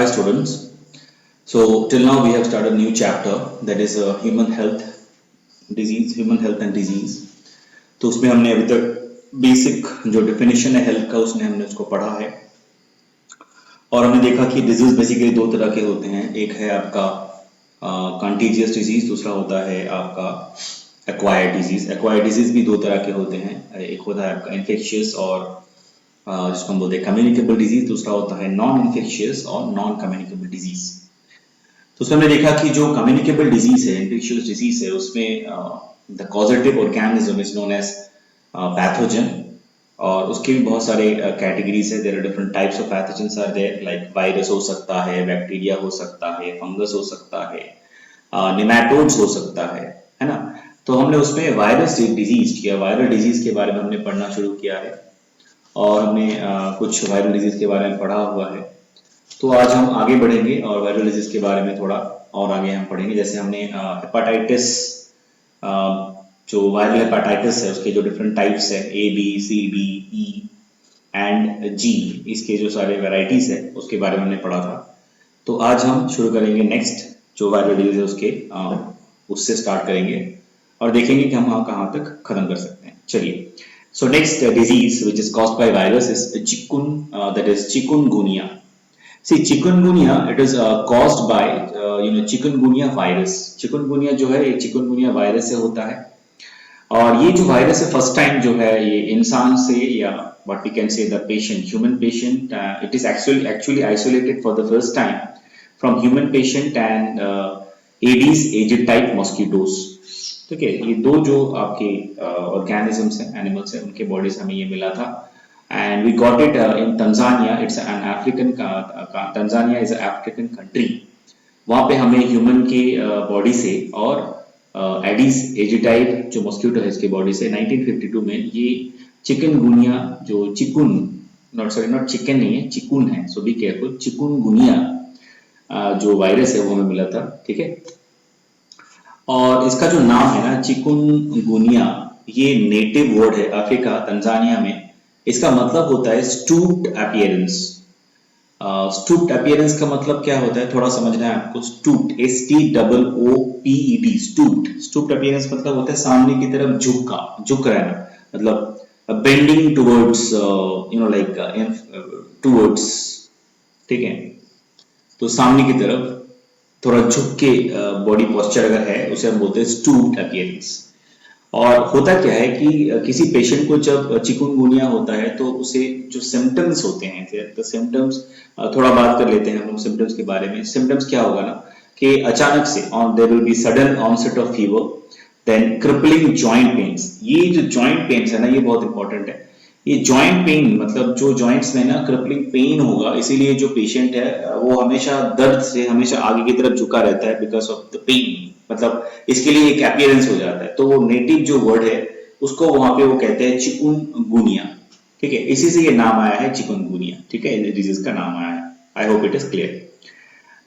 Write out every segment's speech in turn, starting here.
Hi students. So till now we have started a new chapter that is human health and disease. तो उसमें हमने अभी तक basic जो डेफिनेशन है हेल्थ का उसने हमने उसको पढ़ा है और हमने देखा कि डिजीज बेसिकली दो तरह के होते हैं। एक है आपका कंटीजियस डिजीज, दूसरा होता है आपका एक्वायर्ड डिजीज। एक्वायर्ड डिजीज भी दो तरह के होते हैं, एक होता है आपका इन्फेक्शियस और जिसको हम बोलते हैं कम्युनिकेबल डिजीज, दूसरा होता है नॉन इन्फेक्शियस और नॉन कम्युनिकेबल डिजीज। तो उसमें हमने देखा कि जो कम्युनिकेबल डिजीज है, इन्फेक्शियस डिजीज है, उसमें the causative organism is known as pathogen और उसके भी बहुत सारे कैटेगरीज है। There are different types of pathogens are there, like virus हो सकता है, बैक्टीरिया हो सकता है, फंगस हो सकता है, निमैटोड्स हो सकता है ना। तो हमने उसमें वायरस डिजीज या वायरल डिजीज के बारे में हमने पढ़ना शुरू किया है और हमने कुछ वायरल डिजीज के बारे में पढ़ा हुआ है। तो आज हम आगे बढ़ेंगे और वायरल डिजीज के बारे में थोड़ा और आगे हम पढ़ेंगे। जैसे हमने हेपाटाइटिस, जो वायरल हेपाटाइटिस है उसके जो डिफरेंट टाइप्स है, A B C D E and G, इसके जो सारे वेराइटीज है उसके बारे में हमने पढ़ा था। तो आज हम शुरू करेंगे नेक्स्ट जो वायरल डिजीज है उसके उससे स्टार्ट करेंगे और देखेंगे कि हम कहाँ तक खत्म कर सकते हैं। चलिए, so next disease which is caused by virus is chikungunya. See, chikungunya, it is caused by chikungunya virus. chikungunya जो है ये chikungunya virus से होता है और ये जो वायरस है फर्स्ट टाइम जो है ये इंसान से या what we can say the patient, human patient, it is actually isolated for the first time from human patient and Aedes aegypti mosquitoes. ठीक है, ये दो जो आपके ऑर्गेनिजम्स हैं, एनिमल्स हैं, उनके बॉडी से हमें ये मिला था and we got it in Tanzania. It's an African, Tanzania is a African country. वहाँ पे हमें ह्यूमन के बॉडी से और एडिस एजिटाइड जो मॉस्किटो है इसके बॉडी से 1952 में ये चिकनगुनिया जो नॉट चिकन नहीं है, चिकुन है, सो बी केयरफुल। चिकुनगुनिया जो वायरस है वो हमें मिला था। ठीक है, और इसका जो नाम है ना चिकुनगुनिया, ये नेटिव वर्ड है अफ्रीका तंजानिया में। इसका मतलब होता है स्टूप्ड अपीयरेंस। स्टूप्ड अपीयरेंस का मतलब क्या होता है थोड़ा समझना है आपको। स्टूप्ड, STOOPED, स्टूप्ड अपीयरेंस मतलब होता है सामने की तरफ झुक रहना, मतलब बेंडिंग टुवर्ड्स टुवर्ड्स। ठीक है, तो सामने की तरफ थोड़ा झुक के बॉडी पोस्चर अगर है उसे हम बोलते हैं स्टूप्ड अपीयरेंस। और होता क्या है कि किसी पेशेंट को जब चिकुनगुनिया होता है तो उसे जो सिम्टम्स होते हैं, तो सिम्टम्स थोड़ा बात कर लेते हैं हम लोग सिम्टम्स के बारे में। सिम्टम्स क्या होगा ना कि अचानक से there will be sudden onset of fever, then crippling joint pains. ये जो जॉइंट पेन्स है ना ये बहुत इंपॉर्टेंट है। ये जॉइंट पेन मतलब जो जॉइंट्स में ना क्रिपलिंग पेन होगा, इसीलिए जो पेशेंट है वो हमेशा दर्द से हमेशा आगे की तरफ झुका रहता है बिकॉज ऑफ द पेन, मतलब इसके लिए एक अपीयरेंस हो जाता है। तो वो नेटिव जो वर्ड है उसको वहां पे वो कहते हैं चिकुनगुनिया। ठीक है, इसी से ये नाम आया है चिकुनगुनिया। ठीक है, डिजीज का नाम आया है। I hope it is clear.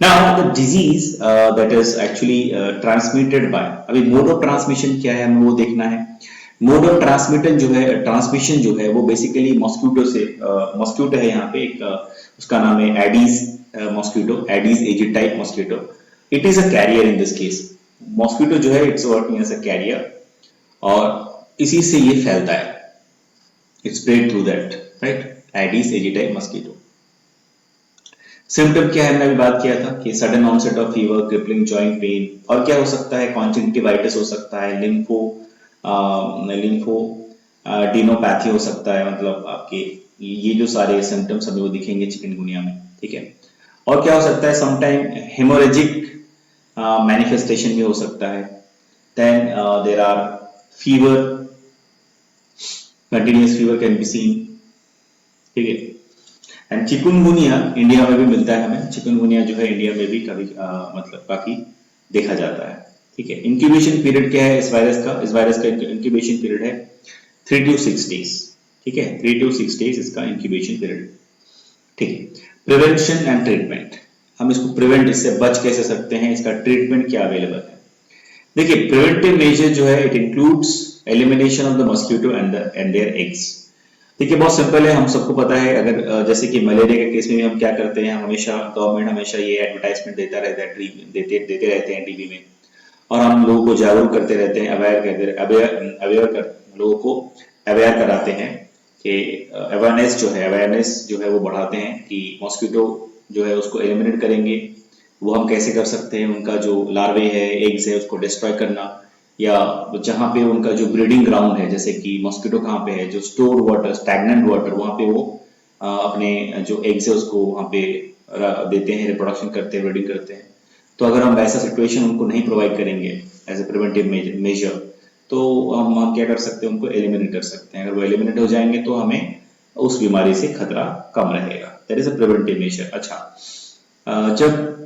Now the disease that is actually transmitted by, अभी मोड ऑफ ट्रांसमिशन क्या है हमें वो देखना है। मोड ऑफ ट्रांसमिशन जो है वो बेसिकली मॉस्किटो से, मॉस्किटो है यहाँ पे एक, उसका नाम है Aedes mosquito, Aedes aegypti mosquito. It is a carrier in this case. Mosquito जो है it's working as a carrier और इसी से ये फैलता है, it's spread through that, right, Aedes aegypti mosquito. Symptom क्या है, मैंने अभी बात किया था कि sudden onset of fever, crippling joint pain, और क्या हो सकता है, कॉन्जंक्टिवाइटिस हो सकता है, लिम्फोडेनोपैथी हो सकता है, मतलब आपके ये जो सारे सिम्टम्स हमें वो दिखेंगे चिकनगुनिया में। ठीक है, और क्या हो सकता है, समटाइम हेमोरेजिक मैनिफेस्टेशन भी हो सकता है। Then there are fever, continuous fever can be seen. ठीक है, एंड चिकनगुनिया इंडिया में भी मिलता है हमें। चिकनगुनिया जो है इंडिया में भी कभी मतलब काफी देखा जाता है। ठीक है, इंक्यूबेशन पीरियड क्या है इस वायरस का इंक्यूबेशन पीरियड है 3 to 6 डेज। ठीक है, 3 to 6 डेज इसका इंक्यूबेशन पीरियड। ठीक है, प्रिवेंशन एंड ट्रीटमेंट, हम इसको प्रिवेंट, इससे बच कैसे सकते हैं, इसका ट्रीटमेंट क्या अवेलेबल है। देखिए, प्रिवेंटिव मेजर जो है it includes elimination of the mosquito and their eggs. देखिए बहुत सिंपल है, हम सबको पता है। अगर जैसे कि मलेरिया के केस में भी हम क्या करते हैं, हमेशा गवर्नमेंट हमेशा ये एडवर्टाइजमेंट देता रहता है, देते देते रहते हैं टीवी में, और हम लोगों को जागरूक करते रहते हैं, अवेयर कर लोगों को अवेयर कराते हैं कि अवेयरनेस जो है वो बढ़ाते हैं कि मॉस्किटो जो है उसको एलिमिनेट करेंगे। वो हम कैसे कर सकते हैं, उनका जो लार्वे है, एग्स है, उसको डिस्ट्रॉय करना, या जहाँ पे उनका जो ब्रीडिंग ग्राउंड है, जैसे कि मॉस्किटो कहाँ पे है, जो स्टोर वाटर, स्टैग्नेंट वाटर, वहाँ पे वो अपने जो एग्स है उसको वहाँ पे देते हैं, रिप्रोडक्शन करते हैं, ब्रीडिंग करते हैं। तो अगर हम वैसा सिचुएशन उनको नहीं प्रोवाइड करेंगे एज ए प्रिवेंटिव मेजर, तो हम क्या कर सकते हैं, उनको एलिमिनेट कर सकते हैं। अगर वो एलिमिनेट हो जाएंगे तो हमें उस बीमारी से खतरा कम रहेगा। That is a preventive measure. अच्छा, जब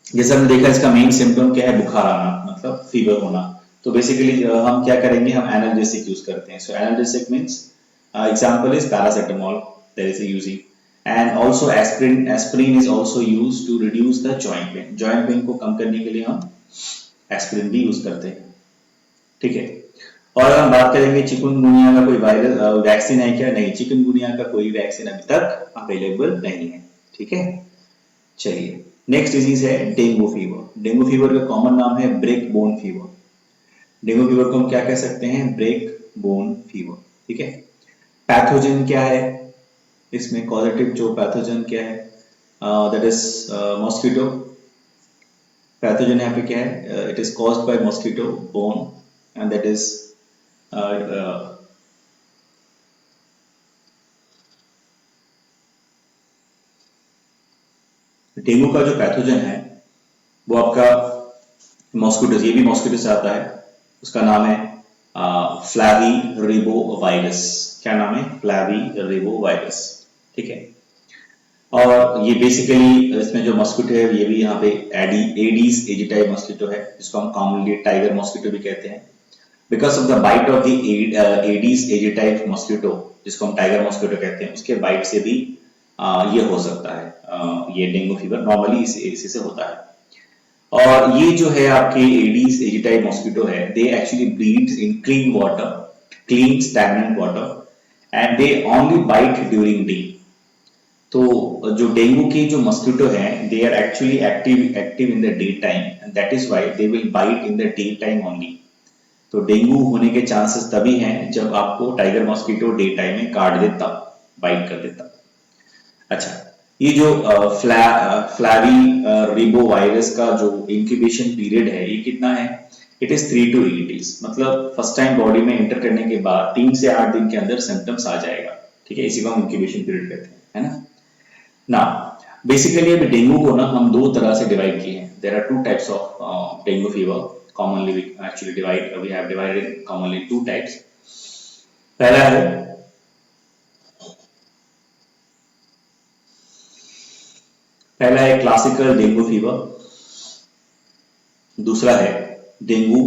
जैसे हमने देखा इसका मेन सिम्टम क्या है, बुखार आना, मतलब फीवर होना। तो बेसिकली हम क्या करेंगे, हम एनाल्जेसिक यूज करते हैं। So analgesic means example is paracetamol that is using, and also aspirin. Aspirin is also use to reduce the joint pain. Joint pain को कम करने के लिए हम एस्प्रिन भी यूज करते हैं। ठीक है। और अगर हम बात करेंगे चिकनगुनिया का कोई वायरस वैक्सीन है क्या, नहीं, चिकनगुनिया का कोई वैक्सीन अभी तक अवेलेबल नहीं है। ठीक है, चलिए नेक्स्ट डिजीज है डेंगू फीवर। डेंगू फीवर का कॉमन नाम है break bone fever. Dengue fever को हम क्या कह सकते हैं, ब्रेक बोन फीवर। ठीक है। पैथोजन क्या है इसमें, कॉजेटिव जो पैथोजन क्या है, दैट इज मॉस्किटो। पैथोजन यहाँ पे क्या है, it is caused by mosquito bone, and that is dengue का जो पैथोजन है वो आपका मॉस्किटो, ये भी मॉस्किटो से आता है। उसका नाम है फ्लैवी रिबो वायरस। क्या नाम है, फ्लैवी रिबो वायरस। ठीक है। और ये बेसिकली इसमें जो मॉस्किटो है ये भी यहाँ पे एडीज एजिटाई मॉस्किटो है, जिसको हम कॉमनली टाइगर मॉस्किटो भी कहते हैं। Because of the bite of the Aedes aegypti mosquito, जिसको हम टाइगर मॉस्किटो कहते हैं, उसके बाइट से भी ये हो सकता है, ये डेंगू फीवर नॉर्मली इसी से होता है। और ये जो है आपके एडीज एजिटाई मॉस्किटो है, they actually breeds in clean water, clean stagnant water, and they only bite during day. तो जो डेंगू के जो मॉस्किटो हैं, they are actually active in the day time, and that is why they will bite in the day time only. तो dengue होने के chances तभी हैं जब आपको टाइगर मॉस्किटो डे टाइम में काट देता, बाइट कर देता। अच्छा, ये जो फ्लैवी रिबो वायरस का जो इंक्यूबेशन पीरियड है, ये कितना है, इट इज 3 to 8 days। मतलब फर्स्ट टाइम बॉडी में एंटर करने के बाद 3 से 8 दिन के अंदर सिम्टम्स आ जाएगा। ठीक है, इसी को हम इंक्यूबेशन पीरियड कहते हैं, है ना। ना बेसिकली अभी डेंगू को ना हम दो तरह से डिवाइड किए हैं। There are two types of dengue fever. Commonly we actually we have divided commonly two types. पहला है क्लासिकल डेंगू फीवर। दूसरा है डेंगू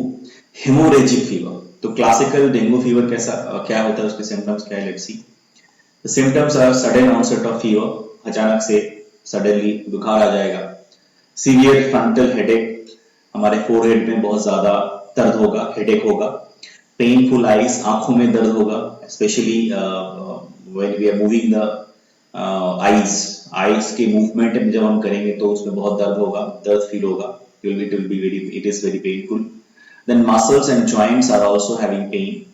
हेमोरेजिक फीवर। तो क्लासिकल डेंगू फीवर कैसा क्या होता है, उसके सिम्टम्स क्या है, let's see. The symptoms are sudden onset of fever, अचानक से सडनली बुखार आ जाएगा। सीवियर फ्रंटल हेडेक, हमारे फोरहेड में बहुत ज्यादा दर्द होगा, हेडेक होगा। पेनफुल आईज, आंखों में दर्द होगा, specially when we are moving the eyes, eyes के मूवमेंट में जब हम करेंगे तो उसमें बहुत दर्द होगा, दर्द फील होगा। It is very painful. Then muscles and joints are also having pain.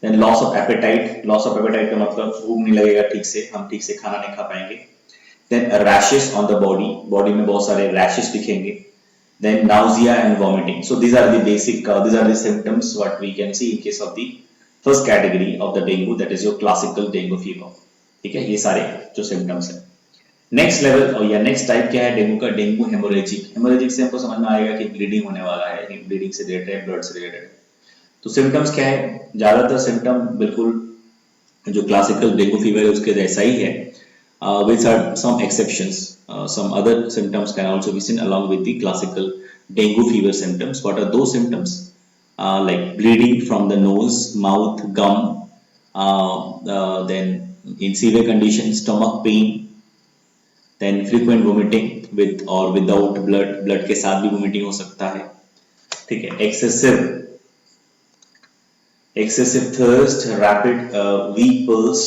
Then loss of appetite. Loss of appetite का मतलब भूख नहीं लगेगा ठीक से, हम ठीक से खाना नहीं खा पाएंगे। Then rashes on the body. Body में बहुत सारे rashes दिखेंगे। Then nausea and vomiting. So these are the basic, these are the symptoms what we can see in case of the first category of the dengue, that is your classical dengue fever. ठीक है, ये सारे जो symptoms हैं। Next level या next type क्या है dengue का, डेंगू हेमोरेजिक। हेमोरेजिक से हमको समझ में आएगा कि ब्लीडिंग होने वाला है, ब्लीडिंग से रिलेटेड है, ब्लड से रिलेटेड है। तो सिम्टम्स क्या है, ज्यादातर सिम्टम बिल्कुल जो क्लासिकल डेंगू फीवर है उसके जैसा ही है, with some exceptions. Some other symptoms can also be seen along with the classical dengue fever symptoms. What are those symptoms? Like bleeding from the nose, mouth, gum, then in severe conditions stomach pain, then frequent vomiting with or without blood के साथ भी vomiting हो सकता है। ठीक है, excessive thirst, rapid weak pulse,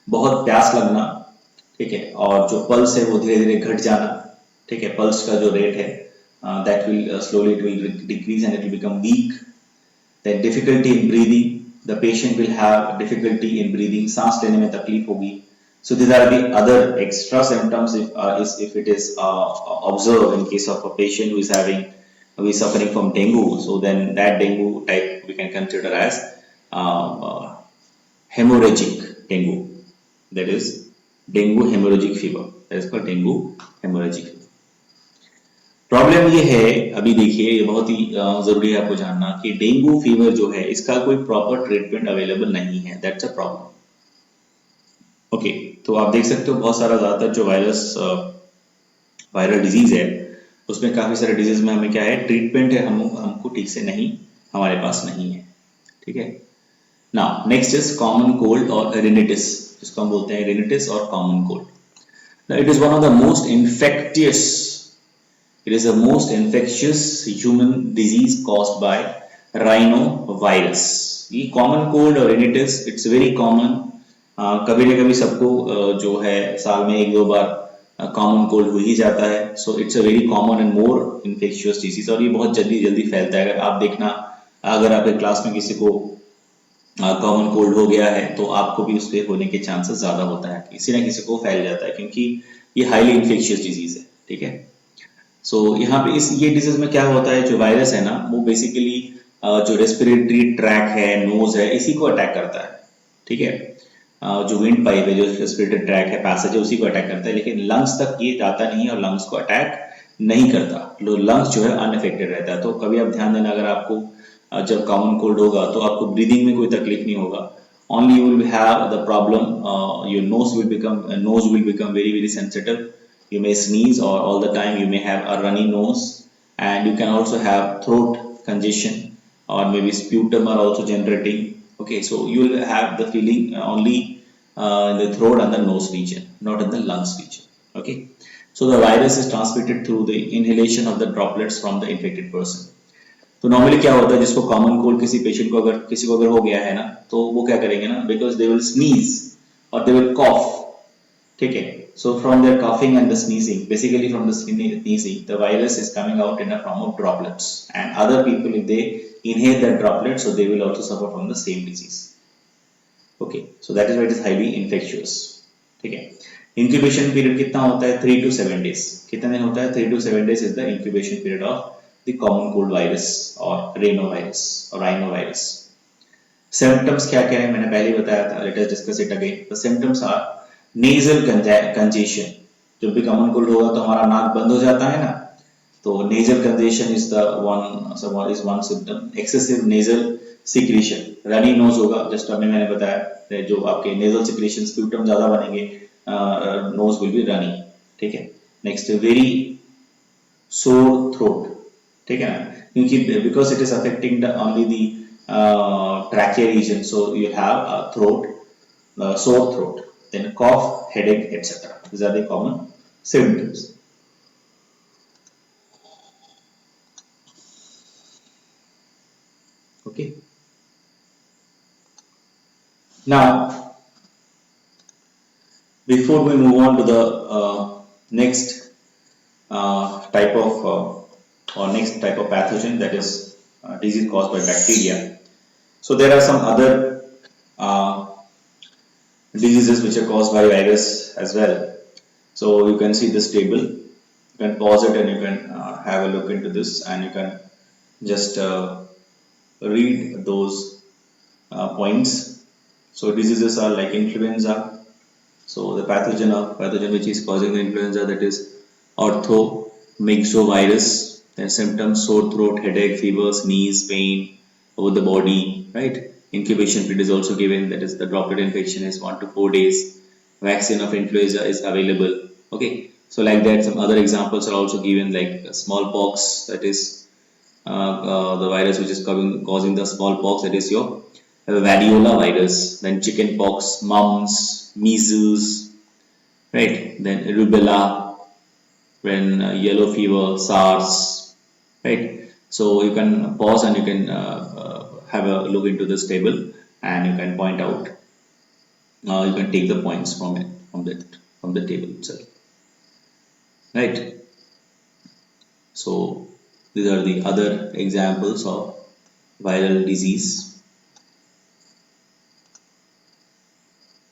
बहुत प्यास लगना, ठीक है, और जो पल्स है वो धीरे धीरे घट जाना, ठीक है, पल्स का जो रेट है that will slowly it will decrease and it will become weak. Then difficulty in breathing, the patient will have difficulty in breathing, सांस लेने में तकलीफ होगी। So these are the other extra symptoms if it is observed in case of a patient who is suffering from dengue. So then that dengue type we can consider as uh, hemorrhagic dengue. That is dengue hemorrhagic fever. That is called dengue hemorrhagic fever. Problem ये है, अभी देखिए ये बहुत ही जरूरी है आपको जानना कि डेंगू फीवर जो है इसका कोई प्रॉपर ट्रीटमेंट अवेलेबल नहीं है। That's a problem. ओके, तो आप देख सकते हो बहुत सारा ज्यादातर जो वायरल डिजीज है उसमें काफी सारे डिजीज में हमें क्या है, ट्रीटमेंट है हमको ठीक से नहीं, हमारे पास नहीं है, ठीक है। Now next is common cold और रिनिटिस, जिसको हम बोलते हैं रिनिटिस और common cold. It is one of the most infectious, it is the most infectious human disease caused by rhinovirus। ये common cold और rhinitis it's very common, कभी ना कभी सबको जो है साल में एक दो बार कॉमन कोल्ड हो ही जाता है। So it's a very common and more infectious disease, और ये बहुत जल्दी जल्दी फैलता है। अगर आप देखना, अगर आपके क्लास में किसी को कॉमन कोल्ड हो गया है तो आपको भी उसके होने के चांसेस ज्यादा होता है, किसी ना किसी को फैल जाता है, क्योंकि ये हाईली इन्फेक्शियस डिजीज है, ठीक है। सो यहाँ पे इस ये डिजीज में क्या होता है, जो वायरस है ना वो बेसिकली जो रेस्पिरेटरी ट्रैक है, नोज है, इसी को अटैक करता है, ठीक है। जो विंड पाइप है, जो रेस्पिरेटरी ट्रैक है, पैसेज है, उसी को अटैक करता है, लेकिन लंग्स तक ये जाता नहीं है और लंग्स को अटैक नहीं करता। लंग्स जो है अनअफेक्टेड रहता है। तो कभी आप ध्यान देना, अगर आपको जब कॉमन कोल्ड होगा तो आपको ब्रीदिंग में कोई तकलीफ नहीं होगा, only you will have the problem, your nose will become very very sensitive, you may sneeze or all the time you may have a runny nose, and you can also have throat congestion or maybe sputum are also generating, okay, so you will have the feeling only in the throat and the nose region, not in the lungs region, okay। So the virus is transmitted through the inhalation of the droplets from the infected person। तो normally क्या होता है, जिसको common cold किसी patient को अगर किसी को अगर हो गया है ना, तो वो क्या करेंगे ना, बिकॉज दे विल स्नीज और दे विल कॉफ, ठीक है। So from there coughing and the sneezing, basically from the sneezing the virus is coming out in a form of droplets, and other people if they inhale that droplet, so they will also suffer from the same disease, okay। so that is why it is highly infectious, ठीक है। Incubation period कितना होता है, 3 to 7 days। कितने दिन होता है, 3 to 7 days is the incubation period of the common cold virus or rhinovirus। Symptoms क्या क्या है, मैंने पहले ही बताया था, let us discuss it again। The symptoms are nasal congestion। जब भी common cold होगा तो हमारा नाक बंद हो जाता है ना, तो nasal congestion is one symptom। Excessive nasal secretion, runny nose होगा, just अभी मैंने बताया, जो आपके nasal secretion sputum ज्यादा बनेंगे, nose will be runny, ठीक है। Next, very sore throat, ठीक है ना, क्योंकि because it is affecting the only the trachea region, so you have throat, sore throat, then cough, headache, etc. These are the common symptoms, okay। Now before we move on to the next type of next type of pathogen, that is disease caused by bacteria, so there are some other uh, diseases which are caused by virus as well। So you can see this table, you can pause it and you can have a look into this, and you can just read those points। So diseases are like influenza, so the pathogen which is causing the influenza, that is orthomyxovirus, then symptoms sore throat, headache, fever, sneeze, pain over the body, right। Incubation period is also given, that is the droplet infection is 1 to 4 days, vaccine of influenza is available, okay। So like that, some other examples are also given, like smallpox, that is the virus which is causing the smallpox, that is your variola virus, then chicken pox, mumps, measles, right, then rubella, when yellow fever, SARS, right। So you can pause and you can have a look into this table and you can point out You can take the points from it, from the table itself, right? So these are the other examples of viral disease.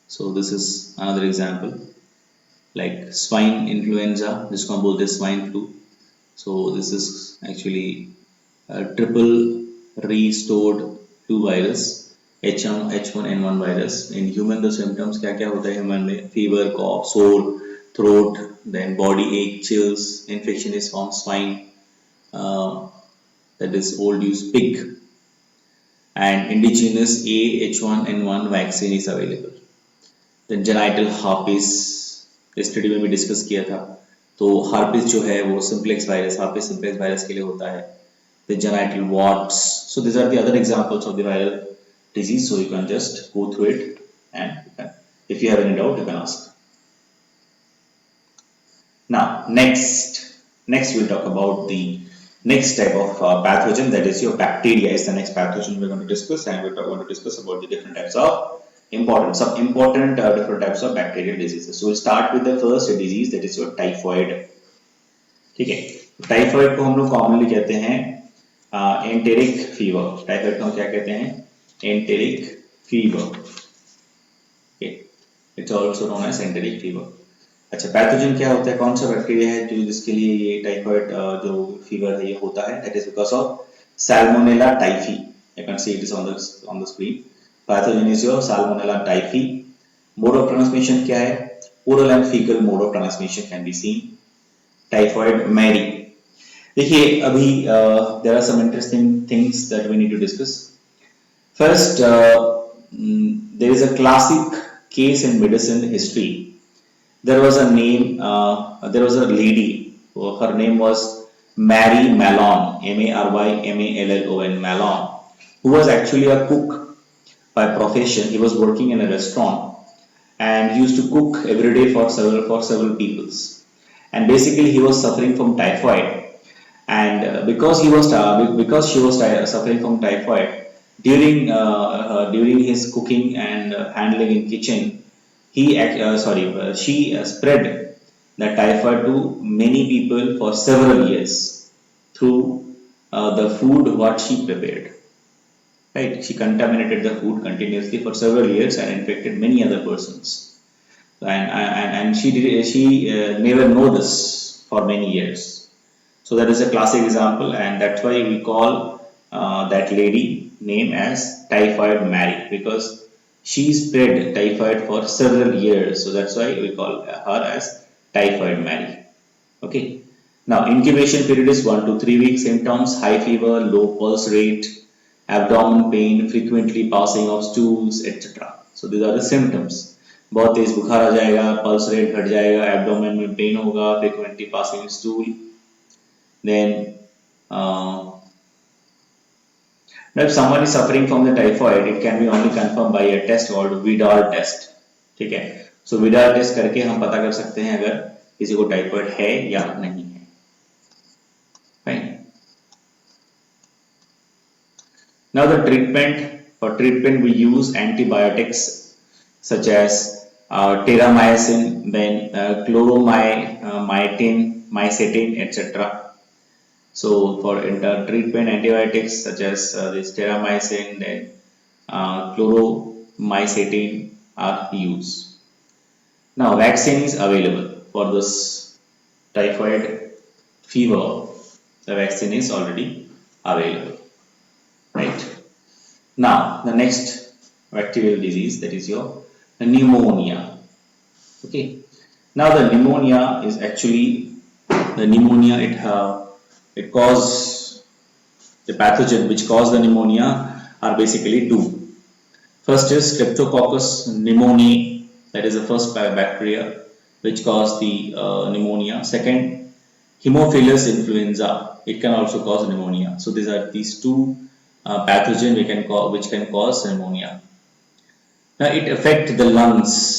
So this is another example, like swine influenza, जिसको हम बोलते हैं swine flu. So this is actually a triple restored flu virus, H1N1 virus. In human the symptoms क्या क्या होता है human में? Fever, cough, sore throat, then body ache, chills. Infection is from swine, uh, that is old use pig, and indigenous AH1N1 vaccine is available. Then genital herpes, study में भी discuss किया था. तो हार्पिस जो है वो सिंप्लेक्स वायरस, हार्पिस सिंप्लेक्स वायरस के लिए होता है. The genital warts. So these are the other examples of the viral disease. So you can just go through it, and if you have any doubt, you can ask. Now next we'll talk about the next type of pathogen, that is your bacteria is the next pathogen we're going to discuss, and we're going to discuss about the different types of some important different types of bacterial diseases. So we'll start with the first disease, that is your typhoid. ठीक है, typhoid को हम लोग commonly कहते हैं enteric fever. Typhoid को हम क्या कहते हैं? Enteric fever. It's also known as enteric fever. अच्छा, पैथोजन क्या होता है? कौन सा बैक्टीरिया है जो जिसके लिए ये टाइफाइड जो फीवर है ये होता है? That is because of Salmonella typhi. You can see it is on the screen. Pathogen is your Salmonella typhi. Mode of transmission क्या है? Oral and faecal mode of transmission can be seen. Typhoid Mary. देखिए अभी there are some interesting things that we need to discuss. First, there is a classic case in medicine history. There was a lady, her name was Mary Mallon, Marymallon, Mallon, who was actually a cook by profession. He was working in a restaurant and he used to cook every day for several peoples. And basically he was suffering from typhoid, and because she was suffering from typhoid, during his cooking and handling in kitchen, she spread the typhoid to many people for several years through the food what she prepared. Right? She contaminated the food continuously for several years and infected many other persons. And she never know this for many years. So that is a classic example, and that's why we call that lady name as Typhoid Mary, because she spread typhoid for several years. So that's why we call her as Typhoid Mary. Okay. Now incubation period is 1 to 3 weeks. Symptoms: high fever, low pulse rate, abdomen pain, frequently passing of stools, etc. So these are the symptoms. बहुत तेज बुखार आ जाएगा, pulse rate घट जाएगा, abdomen में pen होगा, frequently passing stool. Then now if someone is suffering from the typhoid, it can be only confirmed by a test called Vidal test. ठीक है? So Vidal test करके हम पता कर सकते हैं अगर किसी को टाइफाइड है या नहीं है. Fine. Now the treatment. For treatment we use antibiotics such as terramycin, then chloromycetin, mycetin, etc. So for treatment, antibiotics such as this terramycin, then chloromycetin are used. Now vaccine is available for this typhoid fever. The vaccine is already available, right? Now the next bacterial disease, that is your pneumonia. Okay. Now the pneumonia is actually it causes the pathogen which cause the pneumonia are basically two. First is Streptococcus pneumoniae, that is the first bacteria which cause the pneumonia. Second, Haemophilus influenza, it can also cause pneumonia. So these two pathogen which can cause pneumonia. Now it affect the lungs.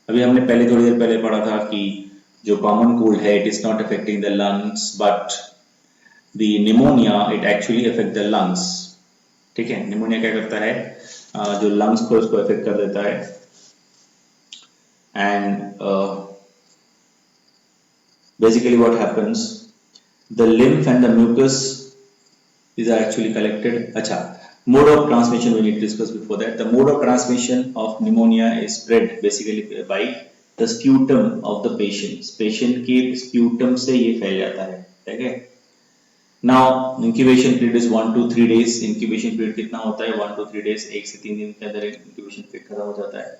अभी हमने पहले थोड़ी देर पहले पढ़ा था कि जो common cold है, it is not affecting the lungs, but the pneumonia it actually affect the lungs. ठीक है? pneumonia क्या करता है? जो lungs को उसको affect कर देता है. and basically what happens, the lymph and the mucus, these are actually collected. Acha, mode of transmission we need to discuss before that. The mode of transmission of pneumonia is spread basically by the sputum of the patient. Patient के sputum से ये फैल जाता है, ठीक है? Now incubation period is 1 to 3 days. Incubation period कितना होता है? 1 to 3 days. 1 से 3 दिन के अंदर incubation period खत्म हो जाता है.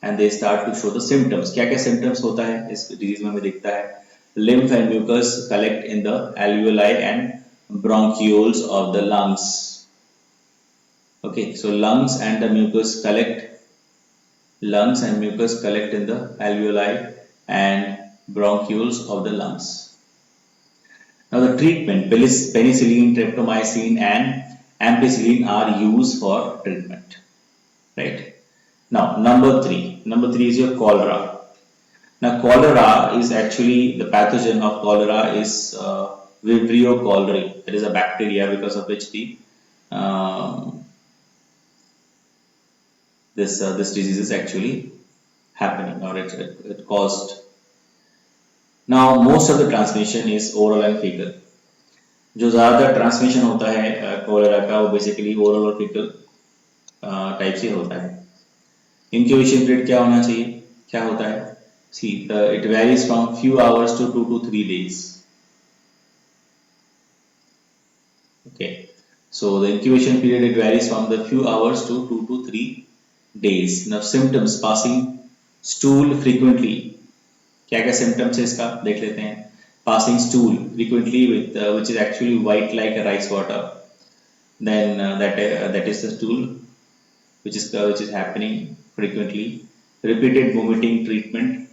And they start to show the symptoms. क्या क्या symptoms होता है इस disease में हमें दिखता है? Lymph and mucus collect in the alveoli and bronchioles of the lungs. Okay, so lungs and mucus collect in the alveoli and bronchioles of the lungs. Now the treatment, penicillin, streptomycin and ampicillin are used for treatment, right? Now number three is your cholera. Now cholera is actually, the pathogen of cholera is Vibrio cholerae. That is a bacteria because of which the this disease is actually happening, or it caused. Now most of the transmission is oral and fecal. जो ज़्यादातर transmission होता है cholera का, वो basically oral और faecal type से होता है. इंक्यूबेशन पीरियड क्या होना चाहिए, क्या होता है? See it varies from few hours to 2 to 3 days. Okay, so the incubation period, it varies from the few hours to 2 to 3 days. Now symptoms, passing stool frequently. क्या क्या symptoms है इसका देख लेते हैं. Passing stool frequently with which is actually white like a rice water. Then that is the stool which is happening frequently. Repeated vomiting treatment.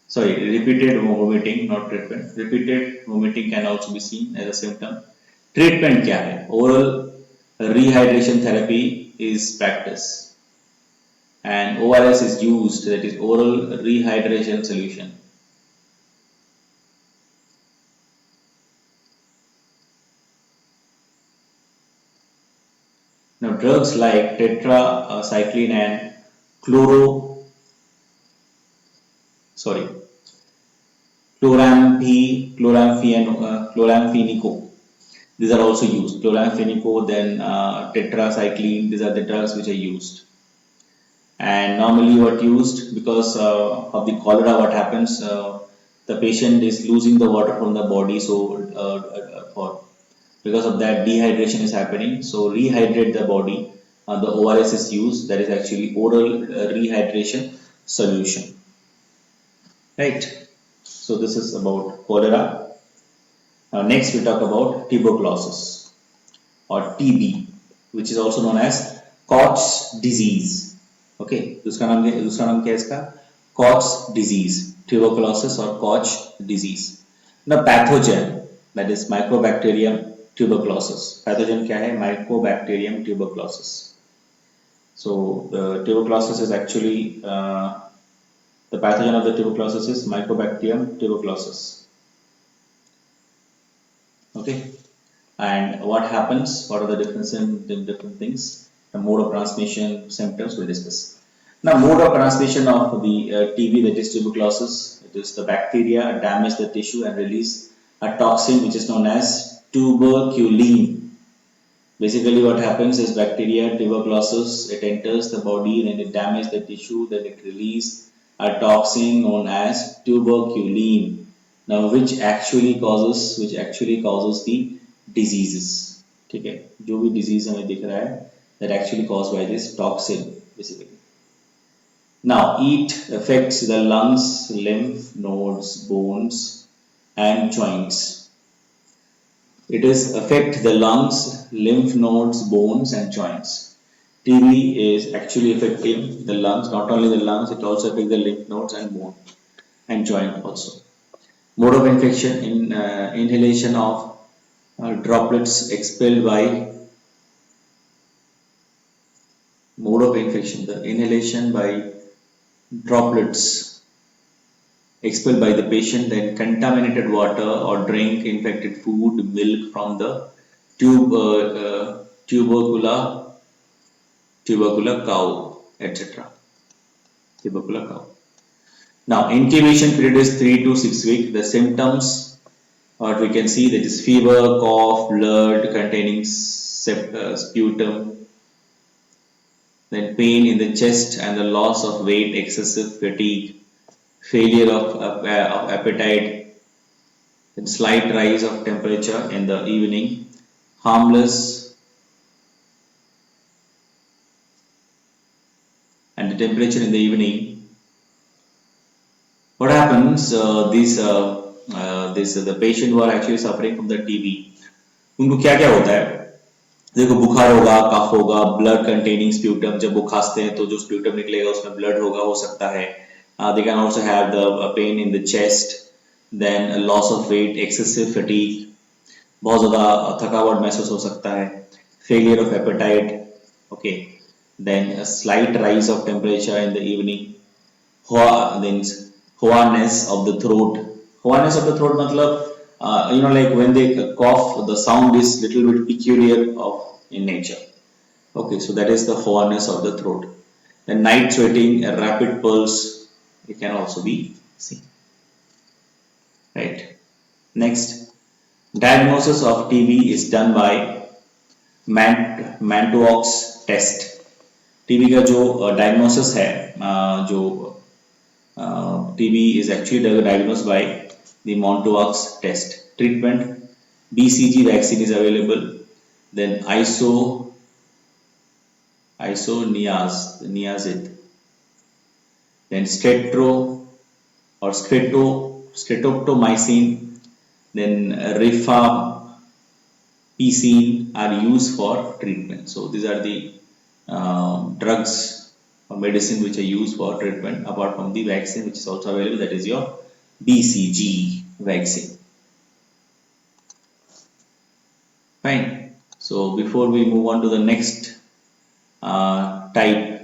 Sorry, repeated vomiting, not treatment. Repeated vomiting can also be seen as a symptom. Treatment क्या है? Oral rehydration therapy is practiced. And ORS is used, that is oral rehydration solution. Now drugs like tetracycline and chloramphenicol, these are also used. Chloramphenicol, then tetracycline, these are the drugs which are used. And normally what used, because of the cholera, what happens, the patient is losing the water from the body, so because of that dehydration is happening, so rehydrate the body, the ORS is used, that is actually oral rehydration solution, right? So this is about cholera. Now next we talk about tuberculosis or TB, which is also known as Koch's disease. Okay, दूसरा नाम क्या है इसका? Koch's disease, tuberculosis or Koch disease. The pathogen, that is Mycobacterium tuberculosis. Pathogen क्या है? Mycobacterium tuberculosis. So tuberculosis is actually the pathogen of the tuberculosis is Mycobacterium tuberculosis. Okay, and what happens? What are the different things? The mode of transmission, symptoms we'll discuss. Now mode of transmission of the TB, that is tuberculosis, it is the bacteria damage the tissue and release a toxin which is known as tuberculin. Basically what happens is bacteria tuberculosis, it enters the body, then it damages the tissue, then it releases a toxin known as tuberculin. Now which actually causes the diseases. ठीक है, जो भी disease हमें दिख रहा है, that actually caused by this toxin basically. Now it affects the lungs, lymph nodes, bones and joints. It is affect the lungs, lymph nodes, bones and joints. TB is actually affecting the lungs, not only the lungs, it also affects the lymph nodes and bone and joint also. Mode of infection, in inhalation of droplets expelled by mode of infection, the inhalation by droplets expelled by the patient, then contaminated water or drink infected food, milk from the tubercular cow. etc. Tubercular cow. Now, incubation period is 3 to 6 weeks. The symptoms, what we can see, that is fever, cough, blood containing sputum, then pain in the chest and the loss of weight, excessive fatigue, failure of appetite, then slight rise of temperature in the evening, harmless, and the temperature in the evening. What happens? The patient who are actually suffering from the TB, उनको क्या क्या होता है? देखो बुखार होगा, कफ होगा, blood containing sputum, जब वो खांसते हैं तो जो स्प्यूटम निकलेगा उसमें ब्लड होगा, हो सकता है. They can also have the pain in the chest, then loss of weight, excessive fatigue, बहुत ज्यादा थकावट महसूस हो सकता है, failure of appetite, okay, then slight rise of temperature in the evening, then hoarseness of the throat. Hoarseness of the throat मतलब like when they cough, the sound is little bit peculiar of in nature. Okay, so that is the hoarseness of the throat. Then night sweating, a rapid pulse, it can also be seen. Right. Next, diagnosis of TB is done by Mantoux test. TB का जो diagnosis है, जो TB is actually diagnosed by the Mantoux test. Treatment, BCG vaccine is available. Then isoniazid. Then streptomycin. Then rifamycin are used for treatment. So these are the drugs or medicine which are used for treatment apart from the vaccine which is also available, that is your BCG vaccine. Fine. So before we move on to the next type,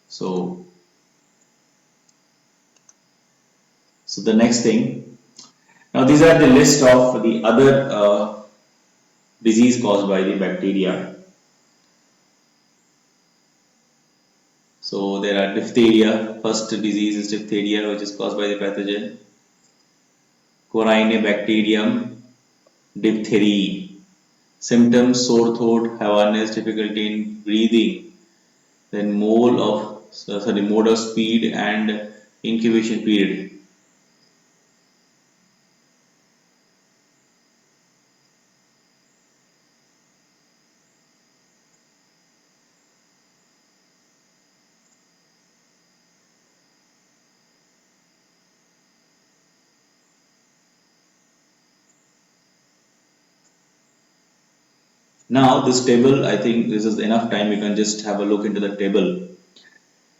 so the next thing, now these are the list of the other disease caused by the bacteria. So there are diphtheria. First disease is diphtheria, which is caused by the pathogen Corynebacterium diphtheria. Symptoms: sore throat, hoarseness, difficulty in breathing, then mode of speed and incubation period. Now this table, I think this is enough time, you can just have a look into the table.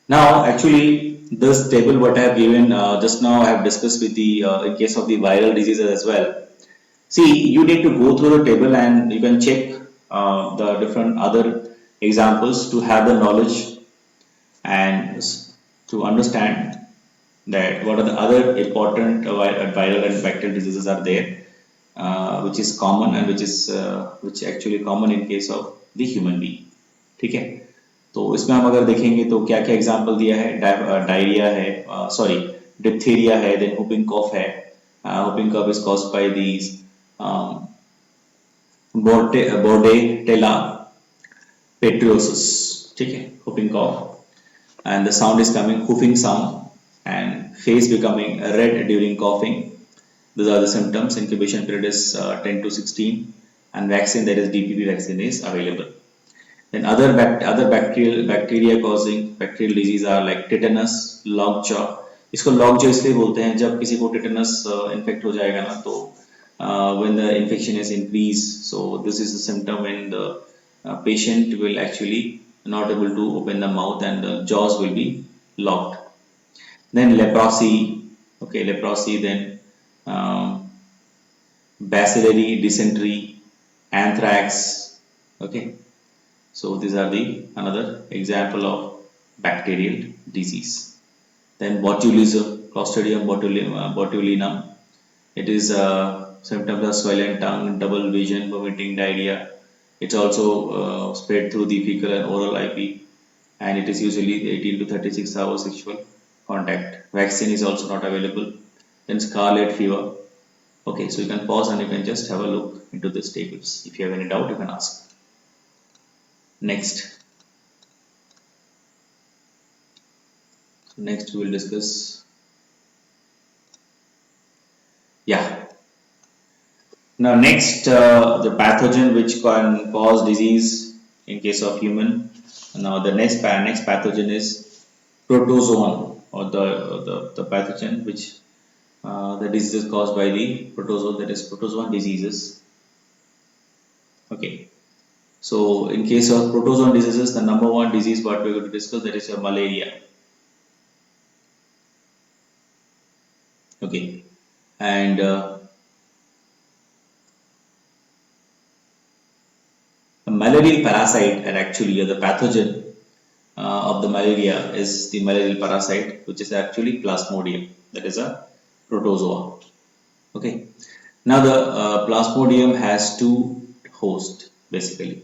Now actually this table what I have given just now I have discussed with the in case of the viral diseases as well. See, you need to go through the table and you can check the different other examples to have the knowledge and to understand that what are the other important viral and bacterial diseases are there, which is common and which actually common in case of the human being. ठीक है, तो इसमें हम अगर देखेंगे तो क्या क्या एग्जांपल दिया है, डायरिया है, सॉरी डिप्थीरिया है, देन whooping cough है, whooping cough is caused by these Bordetella petriosus, ठीक है, whooping cough, and the sound is coming whooping sound and face becoming red during coughing. Those are the symptoms. Incubation period is 10 to 16 and vaccine, that is DPP vaccine, is available. Then other bacteria causing bacterial disease are like tetanus, lockjaw. इसको lockjaw इसलिए बोलते हैं जब किसी को tetanus infect हो जाएगा ना, तो when the infection is increased, so this is the symptom when the patient will actually not able to open the mouth and the jaws will be locked. Then leprosy, okay, leprosy, then bacillary dysentery, anthrax, okay. So these are the another example of bacterial disease. Then botulism, Clostridium botulinum. It is symptoms of swollen tongue, double vision, vomiting, diarrhea, It's also spread through the fecal and oral IP, and it is usually 18 to 36 hours sexual contact. Vaccine is also not available. Then scarlet fever. Okay, so you can pause and you can just have a look into these tables. If you have any doubt, you can ask. Next. Next we will discuss. Yeah. Now next, the pathogen which can cause disease in case of human. Now the next pathogen is protozoan, or the pathogen which the disease is caused by the protozoa, that is protozoan diseases. Okay. So in case of protozoan diseases, the number one disease what we are going to discuss, that is your malaria. Okay. And a malarial parasite, and actually the pathogen of the malaria is the malarial parasite, which is actually Plasmodium, that is a protozoa. Okay. Now the Plasmodium has two hosts basically.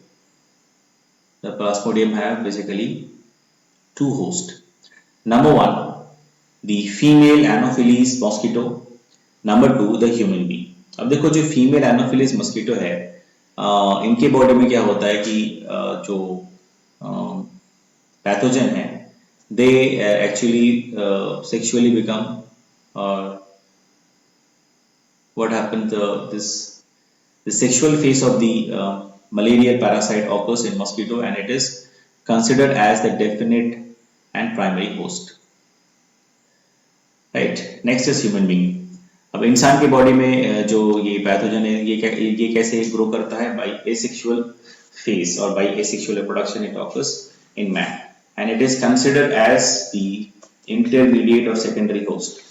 The Plasmodium have basically two hosts. Number one, the female Anopheles mosquito. Number two the human being. अब देखो जो female Anopheles mosquito है, इनके body में क्या होता है कि जो पैथोजन है, they actually sexually become, what happened, the sexual phase of the malarial parasite occurs in mosquito, and it is considered as the definite and primary host, right? Next is human being। अब इंसान की body में जो ये pathogen है, ये कैसे grow करता है? बाय एसेक्सुअल फेज और by asexual reproduction it occurs in man, and it is considered as the intermediate और सेकेंडरी होस्ट।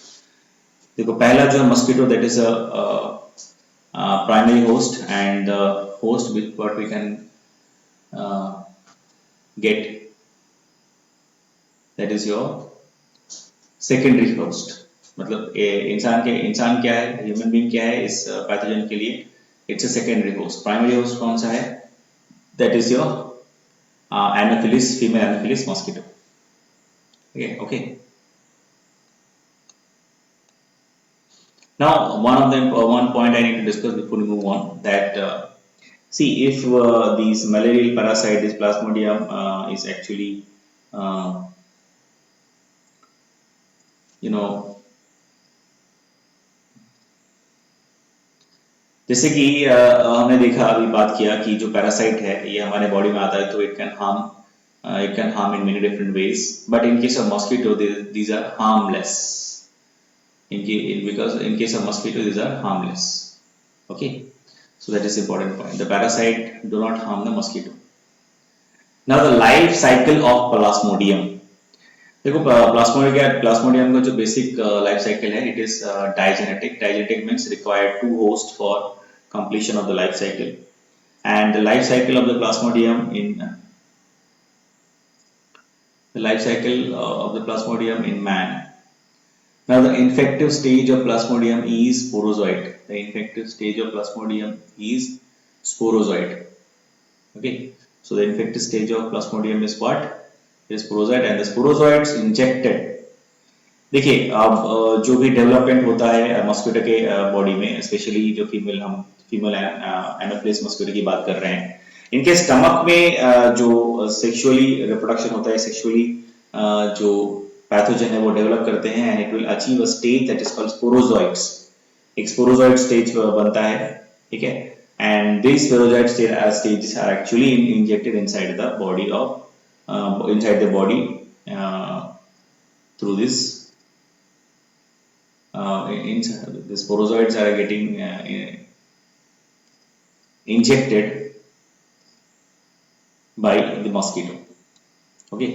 देखो पहला जो mosquito, that is a primary host, and host with what we can get, that is your secondary host. मतलब इंसान क्या है, human being क्या है इस पैथोजन के लिए? It's a secondary host. Primary host कौन सा है? That is your Anopheles, female Anopheles mosquito. Okay. Now one point I need to discuss before we move on, that see, if these malarial parasite, this Plasmodium is actually you know, जैसे कि हमने देखा, अभी बात किया कि जो parasite है ये हमारे बॉडी में आता है तो it can harm in many different ways, but in case of mosquito these are harmless. because in case of mosquito these are harmless। Okay, so that is important point, the parasite do not harm the mosquito। now the life cycle of Plasmodium। देखो प्लास्मोडियम का जो basic life cycle है, it is digenetic. Digenetic means required two host for completion of the life cycle, and the life cycle of the Plasmodium in man। now the infective stage of Plasmodium is sporozoite। the infective stage of Plasmodium is sporozoite। okay, so the infective stage of Plasmodium is what? It is sporozoite, and the sporozoites injected। देखिए अब जो भी development होता है mosquito के body में, specially जो female Anopheles mosquito की बात कर रहे हैं, इनके स्टमक में जो सेक्सुअली रिप्रोडक्शन होता है, सेक्सुअली जो पैथोजन है वो डेवलप करते हैं, and it will achieve a stage that is called sporozoites. एक स्पोरोजॉइट स्टेज बनता है, ठीक है, and this sporozoite stages are actually injected inside the body through this the sporozoids are getting injected by the mosquito। okay,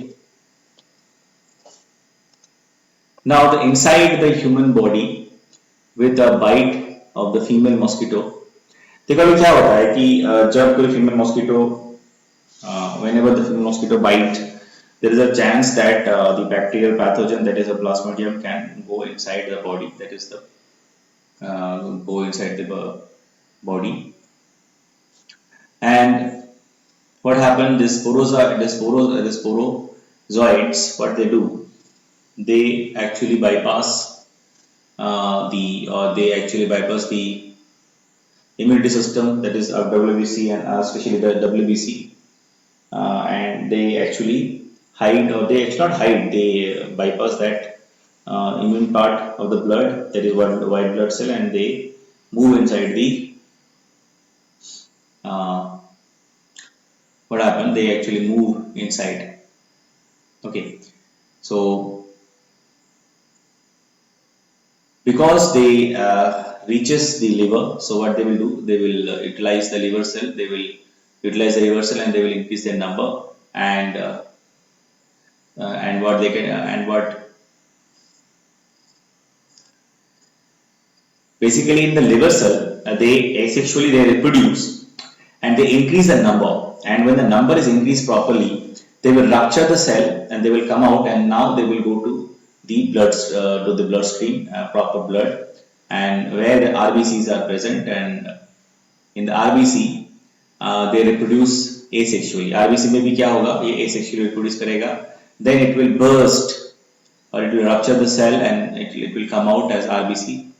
now the inside the human body with the bite of the female mosquito। देखो अभी क्या होता है कि जब कोई female mosquito whenever the female mosquito bite, there is a chance that the bacterial pathogen, that is a Plasmodium, can go inside the body, that is the go inside the body, and what happened? This sporozoites, what they do? They actually bypass they actually bypass the immunity system, that is WBC and especially the WBC, and they actually hide, or they actually not hide, they bypass that immune part of the blood, that is white blood cell, and they move inside the uh, what happened? They actually move inside. Okay, so because they reaches the liver, so what they will do? They will utilize the liver cell. They will utilize the liver cell, and they will increase their number, and and what they can and what basically in the liver cell, they asexually they reproduce and they increase the number. And when the number is increased properly, they will rupture the cell and they will come out, and now they will go to the bloodstream, proper blood, and where the RBCs are present. And in the RBC, they reproduce asexually. RBC में भी क्या होगा? ये asexually reproduce करेगा. Then it will burst, or it will rupture the cell, and it will come out as RBC,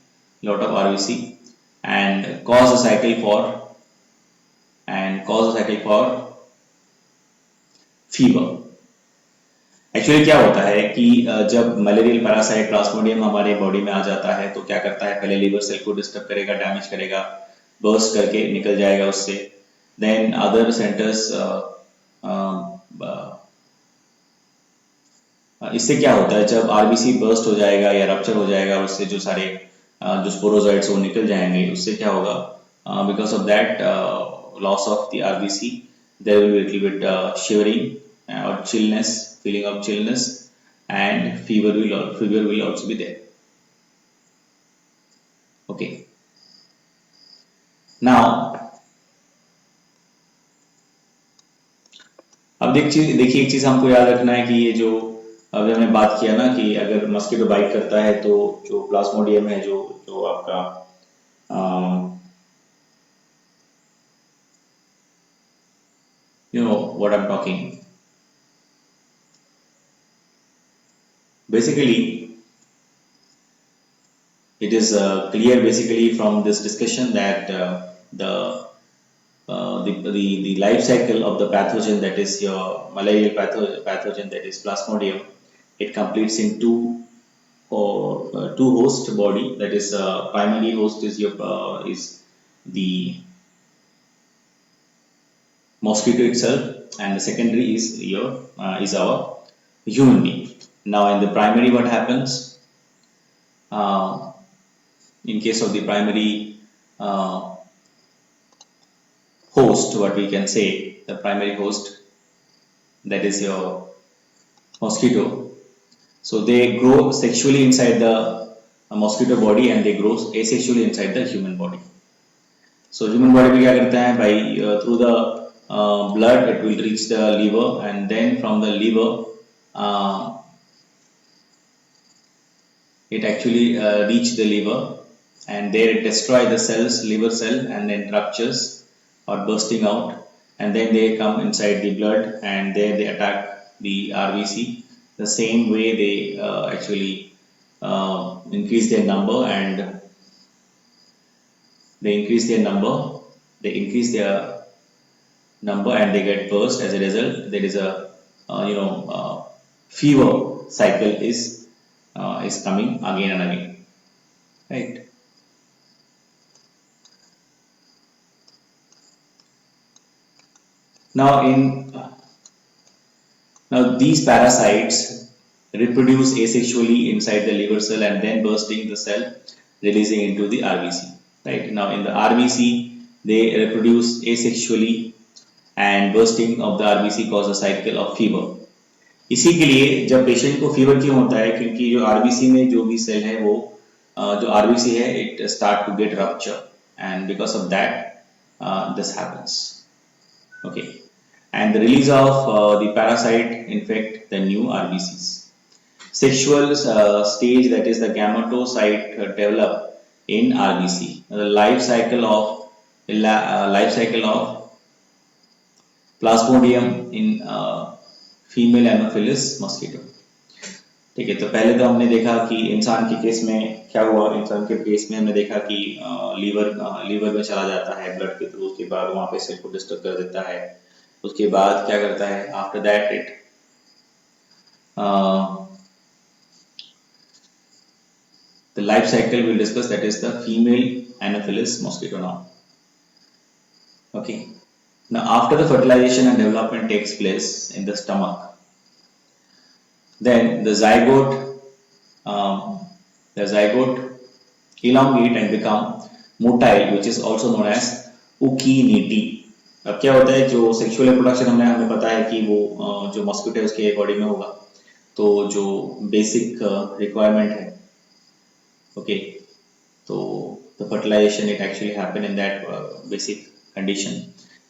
lot of RBC, and cause a cycle for fever. Actually क्या होता है कि जब मलेरियल पैरासाइट प्लाज्मोडियम हमारे body में आ जाता है तो क्या करता है? पहले लिवर सेल को डिस्टर्ब करेगा, डैमेज करेगा, बर्स्ट करके निकल जाएगा उससे. देन अदर सेंटर्स, इससे क्या होता है? जब आरबीसी बर्स्ट हो जाएगा या रप्चर हो जाएगा, उससे जो सारे जो स्पोरोजॉइट्स वो निकल जाएंगे. उससे क्या होगा? Because of that loss of the RBC, there will be little bit shivering or chillness, feeling of chillness, and fever will also be there. Okay, now अब देखिए एक चीज हमको याद रखना है कि ये जो अभी हमने बात किया ना कि अगर मस्कीटो बाइट करता है तो जो प्लाज्मोडियम है, जो जो आपका you know what I'm talking. Basically, it is clear basically from this discussion that the life cycle of the pathogen, that is your malarial pathogen, that is Plasmodium, it completes in two host body. That is primary host is the mosquito itself, and the secondary is our human being. Now in the primary, what happens? In case of the primary host, what we can say, the primary host, that is your mosquito. So they grow sexually inside the mosquito body, and they grow asexually inside the human body. So human body भी क्या करता है? By through the blood, it will reach the liver, and then from the liver it actually reach the liver, and there it destroy the cells, liver cell, and then ruptures or bursting out, and then they come inside the blood, and there they attack the RBC. The same way they actually increase their number, and they increase their number and they get burst. As a result, there is a fever cycle is coming again and again, right? Now these parasites reproduce asexually inside the liver cell, and then bursting the cell, releasing into the RBC, right? Now in the RBC, they reproduce asexually, and bursting of the RBC cause a cycle of fever. इसी के लिए जब patient को fever क्यों होता है? क्योंकि जो आरबीसी में जो भी सेल है, वो जो आरबीसी है, it start to get rupture, and because of that this happens. Okay, and the release of the parasite infect the new RBCs. Sexual stage, that is the gametocyte develop in RBC. The life cycle of Plasmodium in female Anopheles mosquito. ठीक है, तो पहले तो हमने देखा कि इंसान के केस में क्या हुआ। इंसान के केस में हमने देखा कि लीवर में चला जाता है ब्लड के थ्रू, उसके बाद वहां पे सेल को डिस्टर्ब कर देता है। उसके बाद क्या करता है, after that it the life cycle we'll discuss, that is the female anopheles mosquito now. Okay, now after the fertilization and development takes place in the stomach, then um, the zygote elongate and become motile, which is also known as ukinity. अब क्या होता है, जो sexual reproduction हमें पता है कि वो जो मस्किटो है उसके बॉडी में होगा, तो जो बेसिक रिक्वायरमेंट है, okay, so the fertilization it actually happen in that basic condition,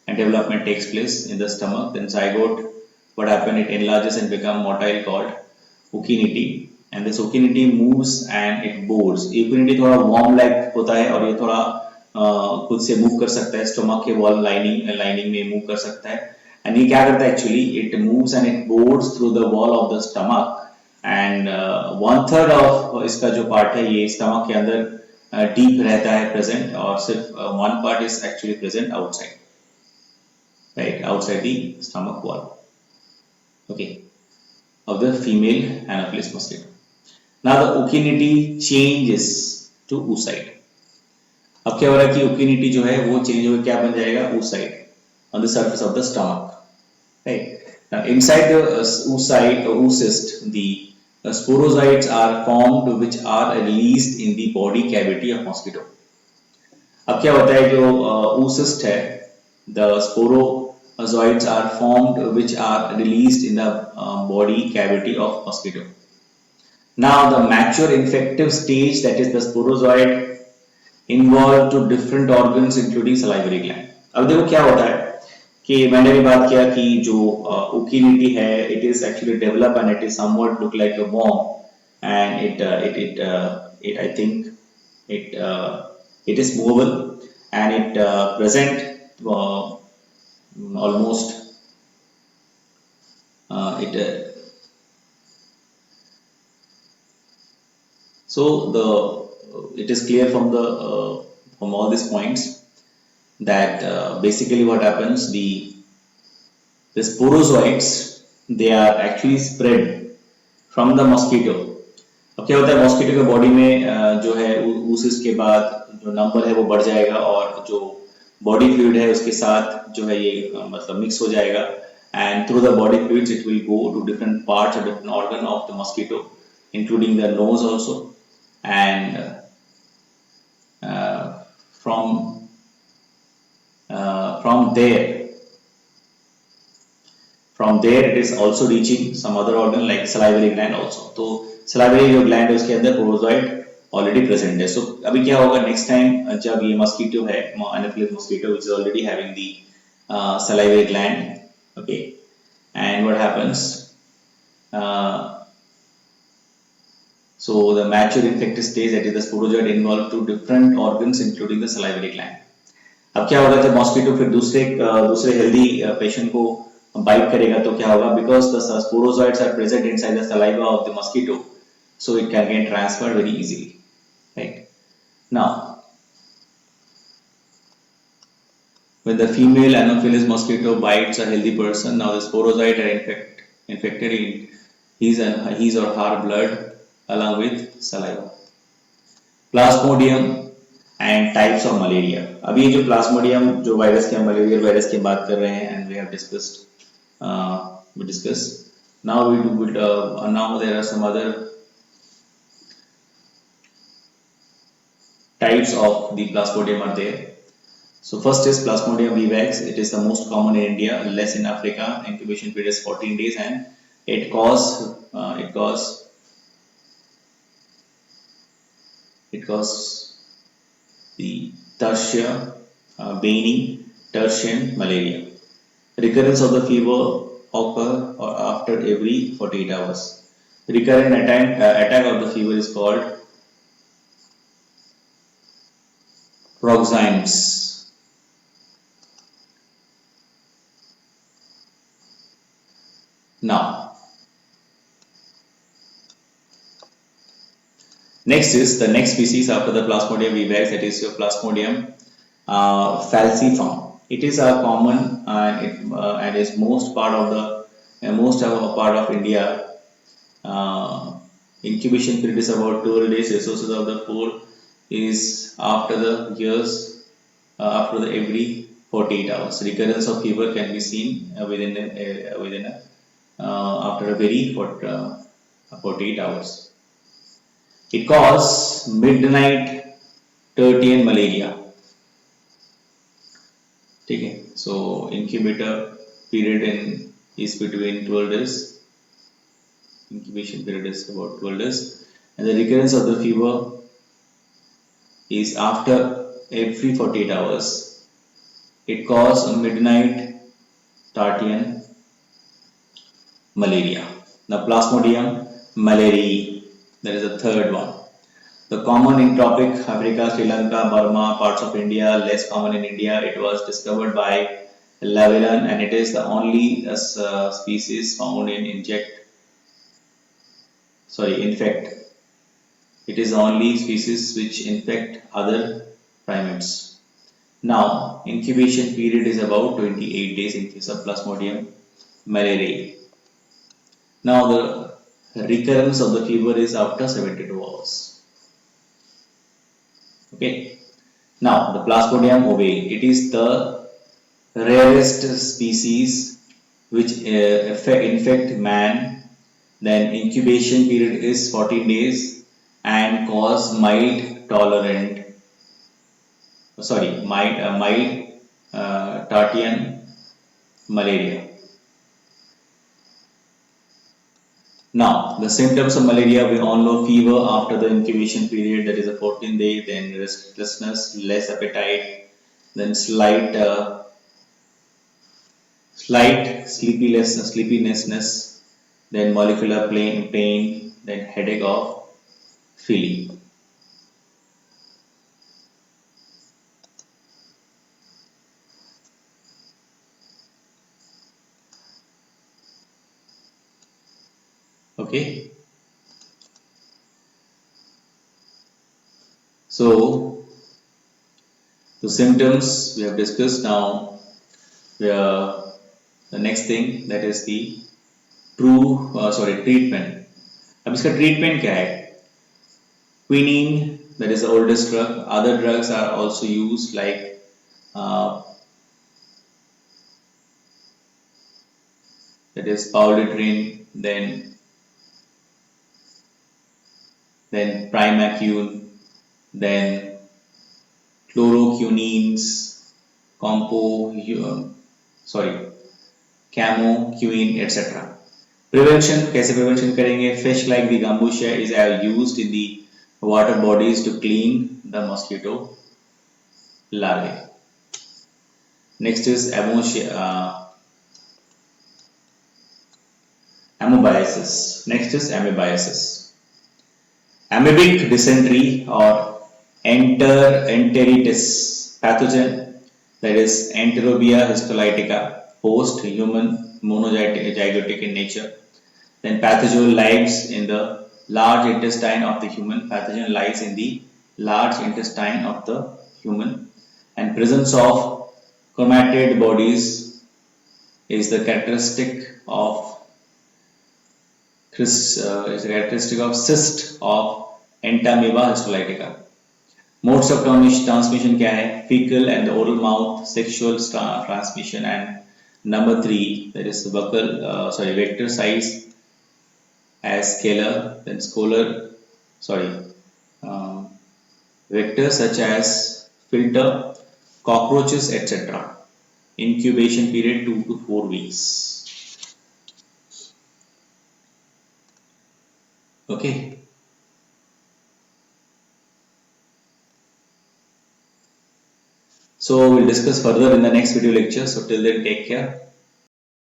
and development takes place in the stomach. Then zygote, what happen, it enlarges and become motile called ukinity, and this ukinity moves and it bores. ukinity थोड़ा worm like होता है और ये थोड़ा खुद से move कर सकता है, स्टोमक के वॉल लाइनिंग में मूव कर सकता है। एंड ये क्या करता है actually, it moves and it bores through the wall of the stomach, and 1/3 ऑफ इसका जो पार्ट है ये स्टमक के अंदर डीप रहता है प्रेजेंट, और सिर्फ 1 part is actually present outside, right, outside the stomach wall, okay, of the female Anopheles mosquito. Now the ukinity changes to oocyte. अब क्या हो रहा है कि ukinity जो है वो चेंज होकर क्या बन जाएगा, oocyte on the surface of the stomach, right? Now inside the oocyte or oocyst, the sporozoites are formed which are released in the body cavity of mosquito. अब क्या होता है, जो oocyst है, the sporozoites are formed which are released in the body cavity of mosquito. Now the mature infective stage, that is the sporozoid, involved to different organs including salivary gland. अब देखो क्या होता है कि मैंने भी बात किया कि जो ukinity है, it is actually develop and it is somewhat look like a worm, and it I think it is movable, and it present almost it so the it is clear from the from all these points that basically what happens, the sporozoites, they are actually spread from the mosquito. अब क्या होता है, mosquito के body में जो है उस के बाद जो नंबर है वो बढ़ जाएगा, और जो बॉडी फ्लूइड है उसके साथ जो है ये मतलब मिक्स हो जाएगा, and through the body fluids it will go to different parts or different organ of the mosquito, including the nose also, and uh, from from there it is also reaching some other organ like salivary gland also. तो salivary जो gland है उसके अंदर प्रोटोजोइड already present है। सो अभी क्या होगा, next time जब ये मस्कीटो है, Anopheles mosquito which is already having the salivary gland, okay, and what happens, so the mature infected stage, that is the sporozoid, involved to different organs including the salivary gland. अब क्या होगा, जब mosquito फिर दूसरे healthy patient को bite करेगा तो क्या होगा, because the sporozoites are present inside the saliva of the mosquito, so it can get transferred very easily, right? Now when the female Anopheles mosquito bites a healthy person, now the sporozoites are infected in his or her blood along with saliva. Plasmodium and types of malaria. अभी ये जो Plasmodium जो virus के, हम malarial virus की बात कर रहे हैं, and we have discuss now we do now there are some other types of the plasmodium are there. So first is Plasmodium vivax. It is the most common in India, less in Africa. Incubation period is 14 days, and it causes the tertia bani tertian malaria. Recurrence of the fever occur after every 48 hours. Recurrent attack of the fever is called paroxysms. Now, next is the next species after the Plasmodium vivax, that is your Plasmodium falciform. It is a common and is most part of the most of a part of India. Incubation period is about 12 days. Resources of the pole is after the years after the every 48 hours. Recurrence of fever can be seen within a after a very 48 hours. It causes midnight tertian malaria. Okay, so incubator period in is between 12 days. Incubation period is about 12 days, and the recurrence of the fever is after every 48 hours. It causes midnight tertian malaria. Now, Plasmodium malariae, that is the third one. The common in tropic Africa, Sri Lanka, Burma, parts of India, less common in India. It was discovered by Lavellan, and it is the only species found in infect. It is the only species which infect other primates. Now, incubation period is about 28 days in case of Plasmodium malariae. Now, the recurrence of the fever is after 72 hours. Okay. Now, the Plasmodium ovale, it is the rarest species which infect man. Then incubation period is 14 days and cause mild Tartian malaria. Now, the symptoms of malaria, we all know fever after the incubation period, that is a 14 day, then restlessness, less appetite, then slight sleepiness, then molecular pain, then headache of feeling. Okay. So, the symptoms we have discussed. Now. The next thing, that is the treatment. अब इसका treatment क्या है? Quinine, that is the oldest drug. Other drugs are also used like that is Paulitrine, then Primacune, then chloroquinines, camoquine, etc. Prevention, कैसे prevention करेंगे? Fish like the gambusia is used in the water bodies to clean the mosquito larvae. Next is amoebiasis. Next is amoebiasis. Amoebic dysentery or enteritis pathogen, that is Enterobia histolytica, host human, monozygotic in nature. Then pathogen lives in the large intestine of the human. Pathogen lies in the large intestine of the human, and presence of chromatid bodies is the characteristic of cyst of Entamoeba histolytica. Modes of transmission क्या है? Fecal and the oral mouth, sexual transmission, and number 3, that is vector size as scalar, then vectors such as filter, cockroaches, etc. Incubation period 2 to 4 weeks. Okay. So we'll discuss further in the next video lecture. So till then, take care.